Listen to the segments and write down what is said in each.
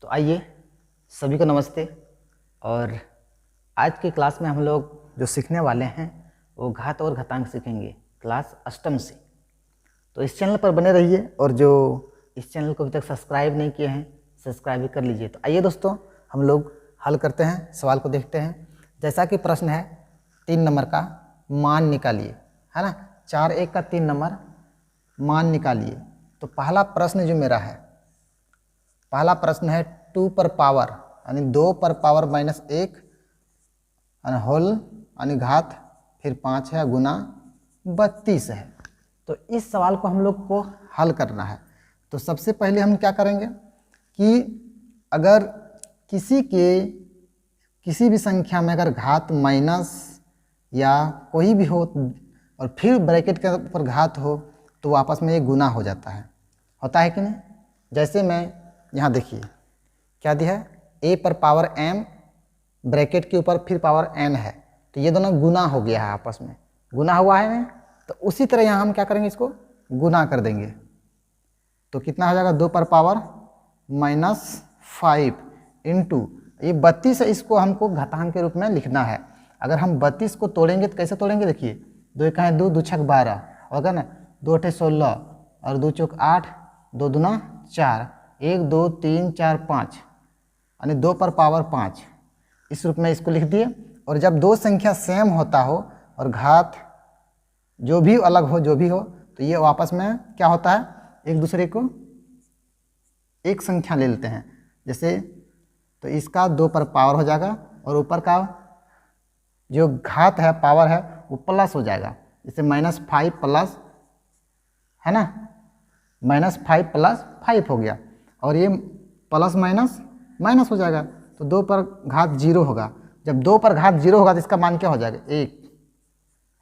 तो आइए सभी को नमस्ते। और आज की क्लास में हम लोग जो सीखने वाले हैं वो घात और घातांक सीखेंगे क्लास अष्टम से। तो इस चैनल पर बने रहिए और जो इस चैनल को अभी तक सब्सक्राइब नहीं किए हैं सब्सक्राइब भी कर लीजिए। तो आइए दोस्तों हम लोग हल करते हैं, सवाल को देखते हैं। जैसा कि प्रश्न है 3 नंबर का मान निकालिए, है ना। 4 1 का 3 नंबर मान निकालिए। तो पहला प्रश्न जो मेरा है, पहला प्रश्न है 2 पर पावर यानी 2 पर पावर माइनस 1 होल यानी घात, फिर 5 है गुना 32 है। तो इस सवाल को हम लोग को हल करना है। तो सबसे पहले हम क्या करेंगे कि अगर किसी भी संख्या में अगर घात माइनस या कोई भी हो और फिर ब्रैकेट के ऊपर घात हो तो आपस में ये गुना हो जाता है, होता है कि नहीं। जैसे मैं यहाँ देखिए क्या दिया है, a पर पावर m ब्रैकेट के ऊपर फिर पावर n है, तो ये दोनों गुना हो गया है, आपस में गुना हुआ है ना। तो उसी तरह यहाँ हम क्या करेंगे, इसको गुना कर देंगे। तो कितना हो जाएगा, 2 पर पावर माइनस 5 इंटू ये 32 है, इसको हमको घातांक के रूप में लिखना है। अगर हम 32 को तोड़ेंगे तो कैसे तोड़ेंगे, देखिए 2 1 2 2 6 12 होगा ना, 2 8 16 और 2 4 8 2 दूना 4 1 2 3 4 5 यानी 2 पर पावर 5 इस रूप में इसको लिख दिए। और जब दो संख्या सेम होता हो और घात जो भी अलग हो जो भी हो तो ये आपस में क्या होता है, एक दूसरे को एक संख्या ले लेते हैं। जैसे तो इसका 2 पर पावर हो जाएगा और ऊपर का जो घात है पावर है वो प्लस हो जाएगा। जैसे -5 प्लस, है ना, -5 प्लस 5 हो गया और ये प्लस माइनस माइनस हो जाएगा। तो 2 पर घात 0 होगा। जब 2 पर घात 0 होगा तो इसका मान क्या हो जाएगा, 1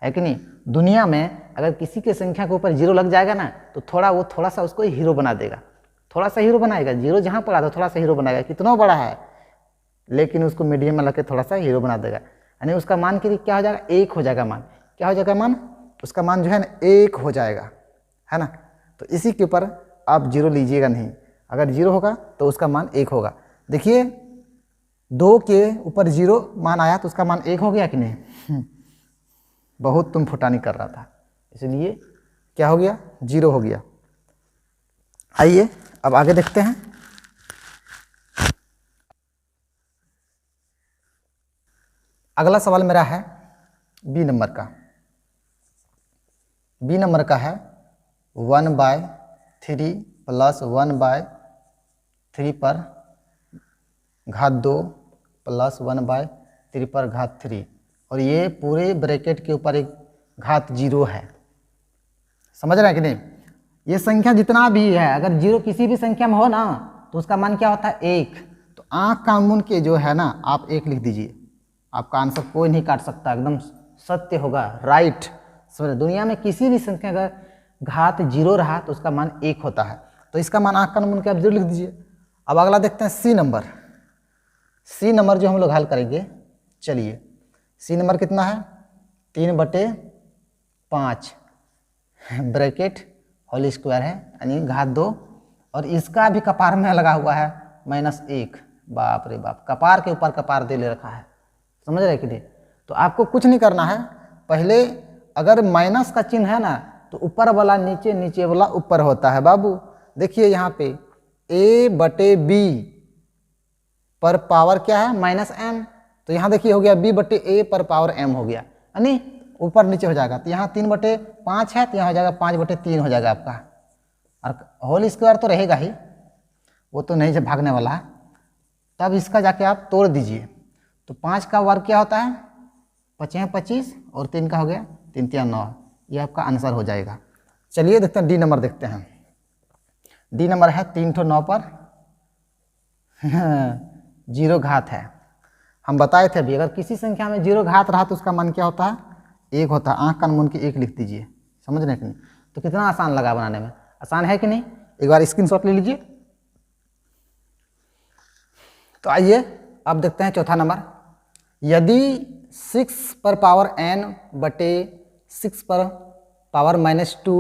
है कि नहीं। दुनिया में अगर किसी के संख्या के ऊपर 0 लग जाएगा ना तो थोड़ा सा उसको हीरो बना देगा, थोड़ा सा हीरो बनाएगा। 0 जहाँ पर आता थोड़ा सा हीरो बनाएगा, कितना बड़ा है लेकिन उसको मीडियम में लगे थोड़ा सा हीरो बना देगा, यानी उसका मान क्या हो जाएगा, 1 हो जाएगा। मान क्या हो जाएगा, मान उसका मान जो है ना 1 हो जाएगा, है ना। तो इसी के ऊपर आप 0 लीजिएगा नहीं, अगर 0 होगा तो उसका मान 1 होगा। देखिए 2 के ऊपर 0 मान आया तो उसका मान 1 हो गया कि नहीं। बहुत तुम फुटानी कर रहा था इसलिए क्या हो गया, 0 हो गया। आइए अब आगे देखते हैं। अगला सवाल मेरा है बी नंबर का। बी नंबर का है 1/3 प्लस 1/3 पर घात 2 प्लस 1/3 पर घात 3 और ये पूरे ब्रैकेट के ऊपर एक घात 0 है। समझ रहे हैं कि नहीं। ये संख्या जितना भी है अगर 0 किसी भी संख्या में हो ना तो उसका मान क्या होता है, 1। तो आँख का मुन के जो है ना आप 1 लिख दीजिए, आपका आंसर कोई नहीं काट सकता, एकदम सत्य होगा, राइट। समझ, दुनिया में किसी भी संख्या अगर घात 0 रहा तो उसका मान 1 होता है। तो इसका मान आँख का मुन के आप 0 लिख दीजिए। अब अगला देखते हैं सी नंबर। सी नंबर जो हम लोग हल करेंगे, चलिए सी नंबर कितना है, 3/5 ब्रैकेट होल स्क्वायर है यानी घात 2 और इसका भी कपार में लगा हुआ है -1। बाप रे बाप, कपार के ऊपर कपार दे ले रखा है, समझ रहे कि नहीं। तो आपको कुछ नहीं करना है, पहले अगर माइनस का चिन्ह है ना तो ऊपर वाला नीचे, नीचे वाला ऊपर होता है बाबू। देखिए यहाँ पे a/b पर पावर क्या है, -m। तो यहाँ देखिए हो गया b/a पर पावर m हो गया, यानी ऊपर नीचे हो जाएगा। तो यहाँ 3/5 है तो यहाँ हो जाएगा 5/3 हो जाएगा आपका। और होल स्क्वायर तो रहेगा ही, वो तो नहीं जब भागने वाला है। तब इसका जाके आप तोड़ दीजिए। तो 5 का वर्ग क्या होता है, 5 25 और 3 का हो गया 3 3 9, ये आपका आंसर हो जाएगा। चलिए देखते हैं डी नंबर देखते हैं। डी नंबर है 3 तो 9 पर 0 घात है। हम बताए थे अभी अगर किसी संख्या में 0 घात रहा तो उसका मान क्या होता है, 1 होता है। आँख का मुन के 1 लिख दीजिए, समझ रहे कि नहीं। तो कितना आसान लगा बनाने में, आसान है कि नहीं। एक बार स्क्रीनशॉट ले लीजिए। तो आइए अब देखते हैं चौथा नंबर। यदि 6 पर पावर n/6 पर पावर -2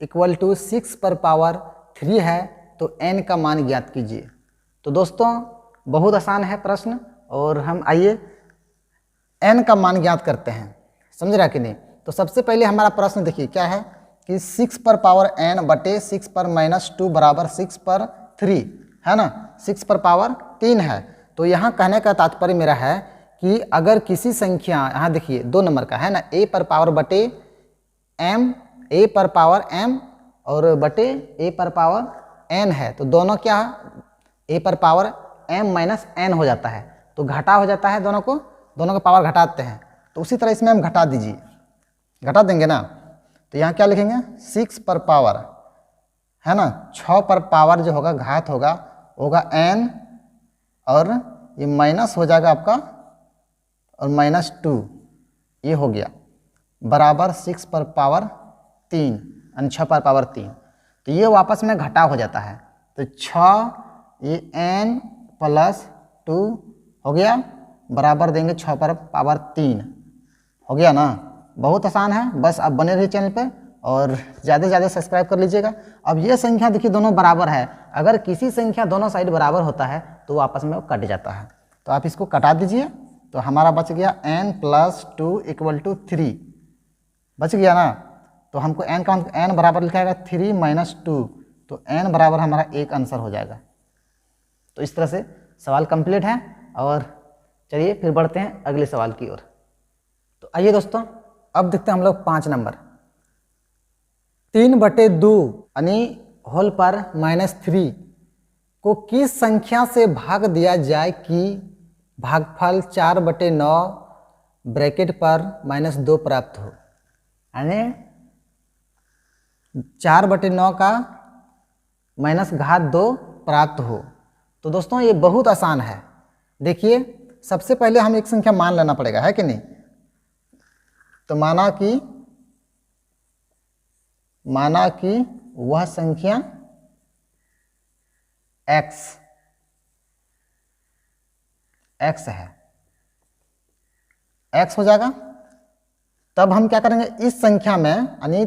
इक्वल टू 6 पर पावर 3 है तो n का मान ज्ञात कीजिए। तो दोस्तों बहुत आसान है प्रश्न, और हम आइए n का मान ज्ञात करते हैं। समझ रहा कि नहीं? तो सबसे पहले हमारा प्रश्न देखिए क्या है कि 6 पर पावर n बटे 6 पर -2 बराबर 6 पर 3 है ना, 6 पर पावर 3 है। तो यहाँ कहने का तात्पर्य मेरा है कि अगर किसी संख्या, यहाँ देखिए 2 नंबर का है ना, a पर पावर बटे m, a पर पावर m और बटे a पर पावर n है, तो दोनों क्या है, a पर पावर m माइनस n हो जाता है, तो घटा हो जाता है, दोनों का पावर घटाते हैं। तो उसी तरह इसमें हम घटा दीजिए, घटा देंगे ना, तो यहाँ क्या लिखेंगे 6 पर पावर है ना, 6 पर पावर जो होगा घात होगा n, और ये माइनस हो जाएगा आपका और -2, ये हो गया बराबर 6 पर पावर 3 यानी 6 पर पावर 3। तो ये वापस में घटा हो जाता है, तो 6 ये n प्लस 2 हो गया बराबर देंगे 6 पर पावर 3, हो गया ना। बहुत आसान है, बस आप बने रहिए चैनल पर और ज़्यादा से ज़्यादा सब्सक्राइब कर लीजिएगा। अब ये संख्या देखिए दोनों बराबर है, अगर किसी संख्या दोनों साइड बराबर होता है तो आपस में वो कट जाता है, तो आप इसको कटा दीजिए, तो हमारा बच गया n प्लस 2 = 3, बच गया ना। तो हमको n का n बराबर लिखा जाएगा 3 माइनस 2, तो n बराबर हमारा 1 आंसर हो जाएगा। तो इस तरह से सवाल कंप्लीट है, और चलिए फिर बढ़ते हैं अगले सवाल की ओर। तो आइए दोस्तों अब देखते हैं हम लोग 5 नंबर, 3/2 यानी होल पर -3 को किस संख्या से भाग दिया जाए कि भागफल 4/9 ब्रैकेट पर -2 प्राप्त हो, यानी 4/9 का -2 प्राप्त हो। तो दोस्तों ये बहुत आसान है। देखिए सबसे पहले हम एक संख्या मान लेना पड़ेगा, है कि नहीं। तो माना कि वह संख्या x है, x हो जाएगा। तब हम क्या करेंगे, इस संख्या में यानी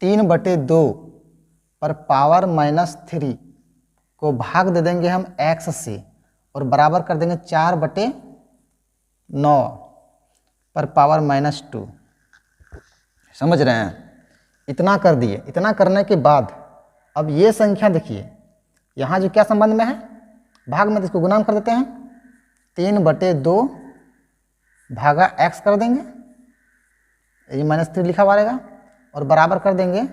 3/2 पर पावर -3 को भाग दे देंगे हम x से, और बराबर कर देंगे 4/9 पर पावर -2। समझ रहे हैं? इतना कर दिए। इतना करने के बाद अब ये संख्या देखिए, यहाँ जो क्या संबंध में है, भाग में, तो इसको गुणा कर देते हैं, 3/2 भागा x कर देंगे, ये -3 लिखा हुआ रहेगा, और बराबर कर देंगे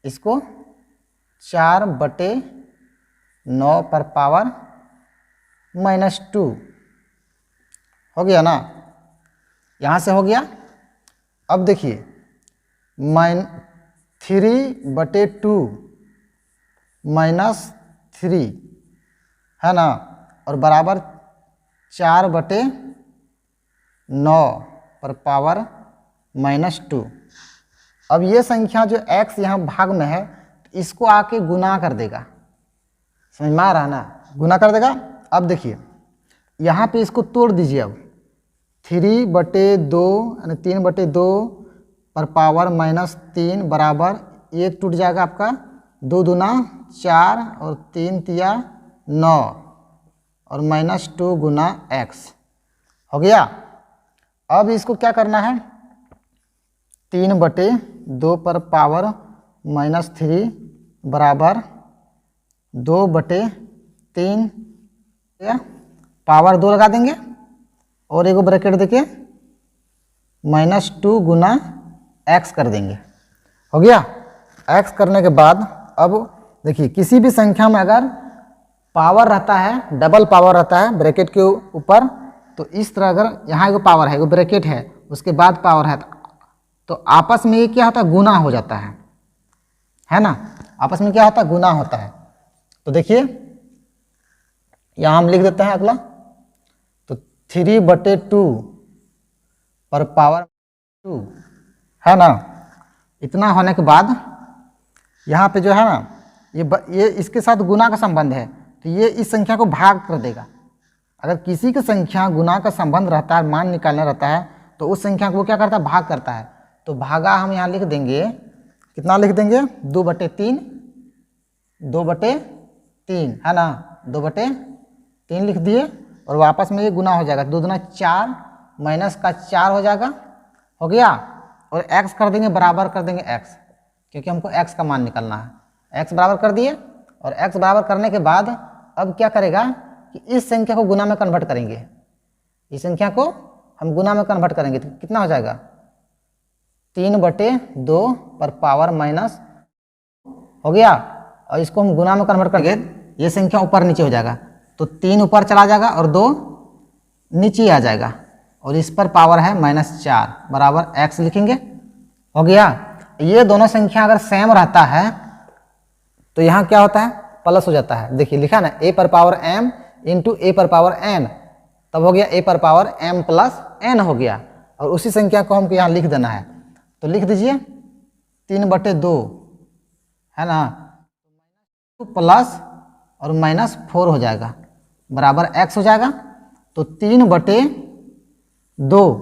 इसको 4/9 पर पावर -2। हो गया ना, यहाँ से हो गया। अब देखिए -3/2 -3 है ना, और बराबर 4/9 पर पावर -2। अब ये संख्या जो x यहाँ भाग में है, इसको आके गुना कर देगा, समझ में आ रहा ना, गुना कर देगा। अब देखिए यहाँ पे इसको तोड़ दीजिए, अब 3/2 यानी 3/2 पर पावर -3 बराबर 1 टूट जाएगा आपका, 2 दूना 4 और 3 तिया 9 और -2 गुना x हो गया। अब इसको क्या करना है, 3/2 पर पावर -3 बराबर 2/3 पावर 2 लगा देंगे, और एगो ब्रैकेट देके -2 गुना x कर देंगे। हो गया। x करने के बाद अब देखिए किसी भी संख्या में अगर पावर रहता है, डबल पावर रहता है ब्रैकेट के ऊपर, तो इस तरह अगर यहाँ एगो पावर है, एगो ब्रैकेट है, उसके बाद पावर है, तो आपस में ये क्या होता है, गुना हो जाता है ना, आपस में क्या होता है, गुना होता है। तो देखिए यहाँ हम लिख देते हैं अगला, तो 3/2 पर पावर 2 है ना। इतना होने के बाद यहाँ पे जो है ना, ये इसके साथ गुना का संबंध है, तो ये इस संख्या को भाग कर देगा। अगर किसी की संख्या गुना का संबंध रहता है, मान निकालना रहता है, तो उस संख्या को वो क्या करता है, भाग करता है। तो भागा हम यहाँ लिख देंगे, कितना लिख देंगे, 2/3, 2/3 3 है ना, 2/3 लिख दिए और वापस में ये गुना हो जाएगा, 2 दूना 4 माइनस का 4 हो जाएगा, हो गया। और x कर देंगे बराबर कर देंगे x, क्योंकि हमको x का मान निकालना है। x बराबर कर दिए और x बराबर करने के बाद अब क्या करेगा कि इस संख्या को गुना में कन्वर्ट करेंगे, इस संख्या को हम गुना में कन्वर्ट करेंगे तो कितना हो जाएगा 3/2 पर पावर माइनस, हो गया। और इसको हम गुना में कन्वर्ट करेंगे, ये संख्या ऊपर नीचे हो जाएगा, तो 3 ऊपर चला जाएगा और 2 नीचे आ जाएगा और इस पर पावर है -4 बराबर x लिखेंगे, हो गया। ये दोनों संख्या अगर सेम रहता है तो यहाँ क्या होता है प्लस हो जाता है। देखिए लिखा ना a पर पावर m इंटू a पर पावर n, तब हो गया a पर पावर m प्लस n हो गया। और उसी संख्या को हमको यहाँ लिख देना है, तो लिख दीजिए 3/2 है ना, प्लस और -4 हो जाएगा बराबर x हो जाएगा। तो 3/2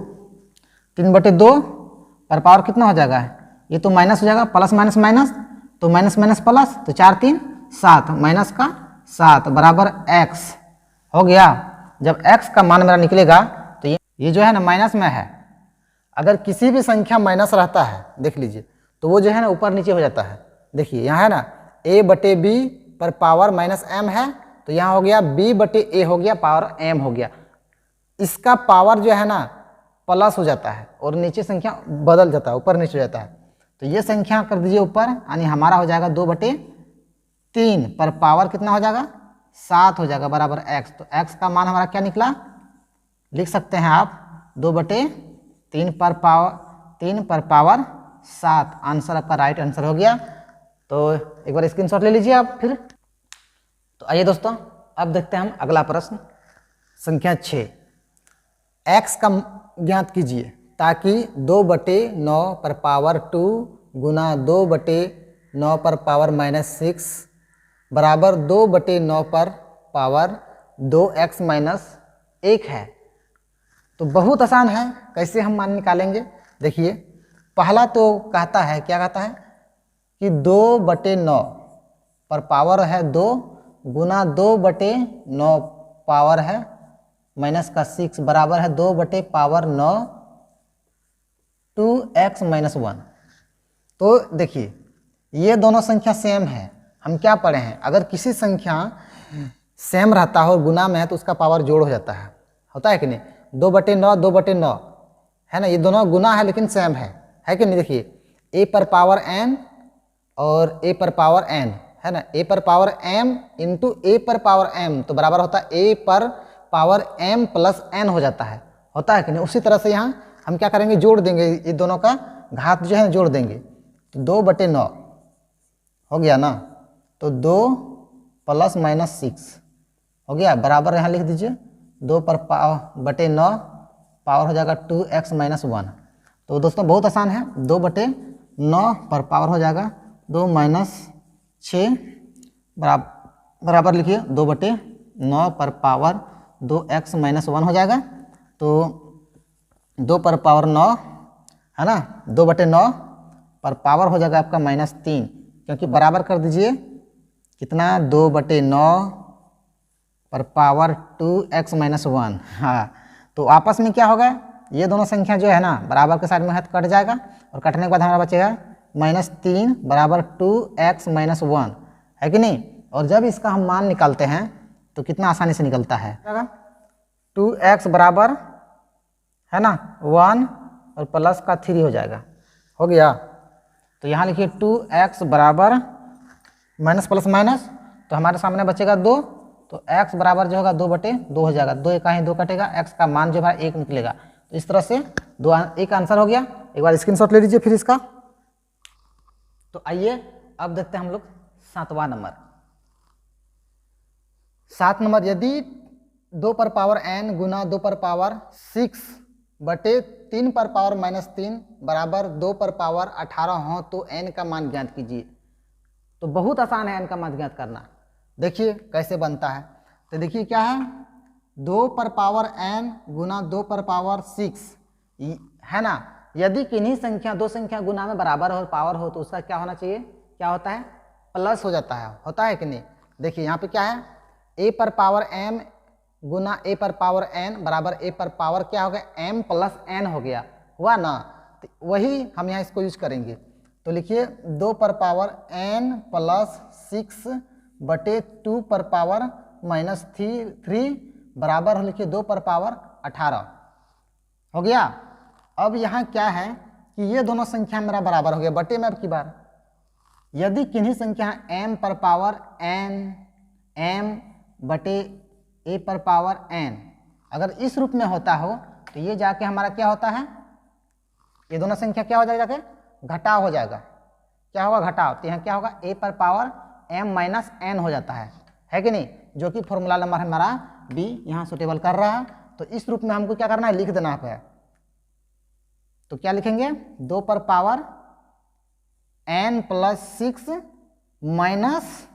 पर पावर कितना हो जाएगा, ये तो माइनस हो जाएगा, प्लस माइनस माइनस तो माइनस माइनस प्लस, तो 4 3 7 माइनस का 7 बराबर x हो गया। जब x का मान मेरा निकलेगा तो ये जो है ना माइनस में है, अगर किसी भी संख्या माइनस रहता है देख लीजिए तो वो जो है ना ऊपर नीचे हो जाता है। देखिए यहाँ है ना a/b पर पावर -m है, तो यहाँ हो गया b/a हो गया पावर m हो गया। इसका पावर जो है ना प्लस हो जाता है और नीचे संख्या बदल जाता है, ऊपर नीचे हो जाता है। तो ये संख्या कर दीजिए ऊपर, यानी हमारा हो जाएगा 2/3 पर पावर कितना हो जाएगा 7 हो जाएगा बराबर x। तो x का मान हमारा क्या निकला, लिख सकते हैं आप 2/3 पर पावर 7। आंसर आपका राइट आंसर हो गया। तो एक बार स्क्रीनशॉट ले लीजिए आप फिर। तो आइए दोस्तों अब देखते हैं हम अगला प्रश्न संख्या 6। x का ज्ञात कीजिए ताकि 2/9 पर पावर 2 गुना 2/9 पर पावर -6 बराबर 2/9 पर पावर 2x - 1 है। तो बहुत आसान है, कैसे हम मान निकालेंगे। देखिए पहला तो कहता है, क्या कहता है कि 2/9 पर पावर है 2 गुना 2/9 पावर है -6 बराबर है 2/9 2x - 1। तो देखिए ये दोनों संख्या सेम है। हम क्या पढ़े हैं, अगर किसी संख्या सेम रहता हो गुना में है तो उसका पावर जोड़ हो जाता है, होता है कि नहीं। 2/9 2/9 है ना, ये दोनों गुना है लेकिन सेम है कि नहीं। देखिए a पर पावर n और a पर पावर n है ना, a पर पावर m इंटू a पर पावर m तो बराबर होता है a पर पावर m प्लस n हो जाता है, होता है कि नहीं। उसी तरह से यहाँ हम क्या करेंगे, जोड़ देंगे, ये दोनों का घात जो है जोड़ देंगे। तो 2/9 हो गया ना, तो 2 + -6 हो गया बराबर यहाँ लिख दीजिए 2 पर पावर/9 पावर हो जाएगा 2x - 1। तो दोस्तों बहुत आसान है, 2/9 पर पावर हो जाएगा 2 - 6 बराबर लिखिए 2/9 पर पावर 2x - 1 हो जाएगा। तो 2 पर पावर 9 है ना, 2/9 पर पावर हो जाएगा आपका -3, क्योंकि बराबर कर दीजिए कितना 2/9 पर पावर 2x - 1। हाँ तो आपस में क्या होगा, ये दोनों संख्या जो है ना बराबर के साइड में है तो कट जाएगा और कटने के बाद हमारा बचेगा -3 बराबर 2x - 1 है कि नहीं। और जब इसका हम मान निकालते हैं तो कितना आसानी से निकलता है, 2x बराबर है ना 1 और प्लस का 3 हो जाएगा, हो गया। तो यहाँ लिखिए 2x बराबर माइनस प्लस माइनस, तो हमारे सामने बचेगा 2, तो x बराबर जो होगा 2/2 हो जाएगा, 2 कहीं 2 कटेगा, x का मान जो है 1 निकलेगा। तो इस तरह से एक आंसर हो गया। एक बार स्क्रीनशॉट ले लीजिए फिर इसका। तो आइए अब देखते हैं हम लोग 7वां नंबर। 7 नंबर, यदि 2 पर पावर n गुना 2 पर पावर 6/3 पर पावर -3 बराबर 2 पर पावर 18 हो तो n का मान ज्ञात कीजिए। तो बहुत आसान है n का मान ज्ञात करना। देखिए कैसे बनता है, तो देखिए क्या है 2 पर पावर n गुना 2 पर पावर 6 है ना। यदि किन्हीं संख्या दो संख्या गुना में बराबर हो पावर हो तो उसका क्या होना चाहिए, क्या होता है प्लस हो जाता है, होता है कि नहीं। देखिए यहाँ पे क्या है, a पर पावर m गुना a पर पावर n बराबर a पर पावर क्या हो गया, m प्लस n हो गया, हुआ ना। तो वही हम यहाँ इसको यूज करेंगे। तो लिखिए 2 पर पावर n प्लस 6 बटे 2 पर पावर माइनस 3 बराबर लिखिए 2 पर पावर 18 हो गया। अब यहाँ क्या है कि ये दोनों संख्या मेरा बराबर हो गया बटे में। अब की बार यदि किन्हीं संख्या m पर पावर n m बटे a पर पावर n अगर इस रूप में होता हो तो ये जाके हमारा क्या होता है, ये दोनों संख्या क्या हो जाएगा, जाके घटाव हो जाएगा। क्या होगा, घटाव। तो यहाँ क्या होगा, a पर पावर m माइनस n हो जाता है कि नहीं, जो कि फॉर्मूला नंबर हमारा b यहाँ सुटेबल कर रहा है। तो इस रूप में हमको क्या करना है, लिख देना है। तो क्या लिखेंगे, 2 पर पावर n प्लस 6 माइनस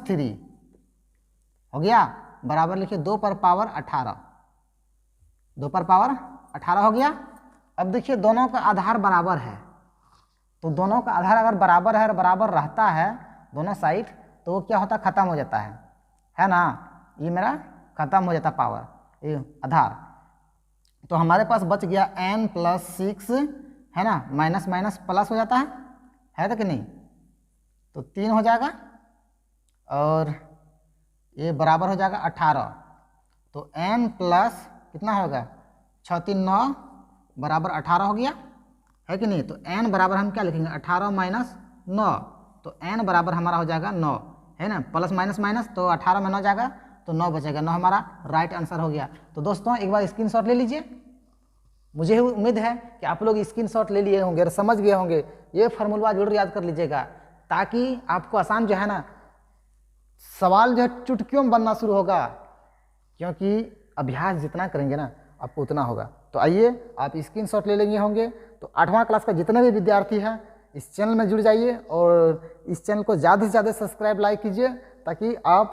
3 हो गया, बराबर लिखिए 2 पर पावर 18, 2 पर पावर 18 हो गया। अब देखिए दोनों का आधार बराबर है, तो दोनों का आधार अगर बराबर है और बराबर रहता है दोनों साइड, तो वो क्या होता है, खत्म हो जाता है ना। ये मेरा खत्म हो जाता पावर, ये आधार। तो हमारे पास बच गया n प्लस 6 है ना, माइनस माइनस प्लस हो जाता है तो कि नहीं, तो 3 हो जाएगा और ये बराबर हो जाएगा 18। तो n प्लस कितना होगा, 6 3 9 बराबर 18 हो गया, है कि नहीं। तो n बराबर हम क्या लिखेंगे, 18 माइनस 9, तो n बराबर हमारा हो जाएगा 9, है ना। प्लस माइनस माइनस तो 18 में 9 जाएगा तो 9 बचेगा, 9 हमारा राइट आंसर हो गया। तो दोस्तों एक बार स्क्रीनशॉट ले लीजिए। मुझे उम्मीद है कि आप लोग स्क्रीनशॉट ले लिए होंगे और समझ गए होंगे। ये फार्मूला जरूर याद कर लीजिएगा, ताकि आपको आसान जो है ना सवाल जो है चुटकियों में बनना शुरू होगा, क्योंकि अभ्यास जितना करेंगे ना आपको उतना होगा। तो आइए आप स्क्रीनशॉट ले लेंगे होंगे। तो 8वां क्लास का जितने भी विद्यार्थी हैं इस चैनल में जुड़ जाइए और इस चैनल को ज़्यादा से ज़्यादा सब्सक्राइब लाइक कीजिए, ताकि आप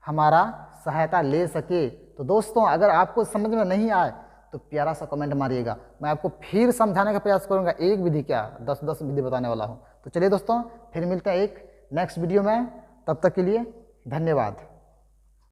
हमारा सहायता ले सके। तो दोस्तों अगर आपको समझ में नहीं आए तो प्यारा सा कमेंट मारिएगा, मैं आपको फिर समझाने का प्रयास करूंगा। एक विधि क्या 10 विधि बताने वाला हूं। तो चलिए दोस्तों फिर मिलते हैं एक नेक्स्ट वीडियो में, तब तक के लिए धन्यवाद।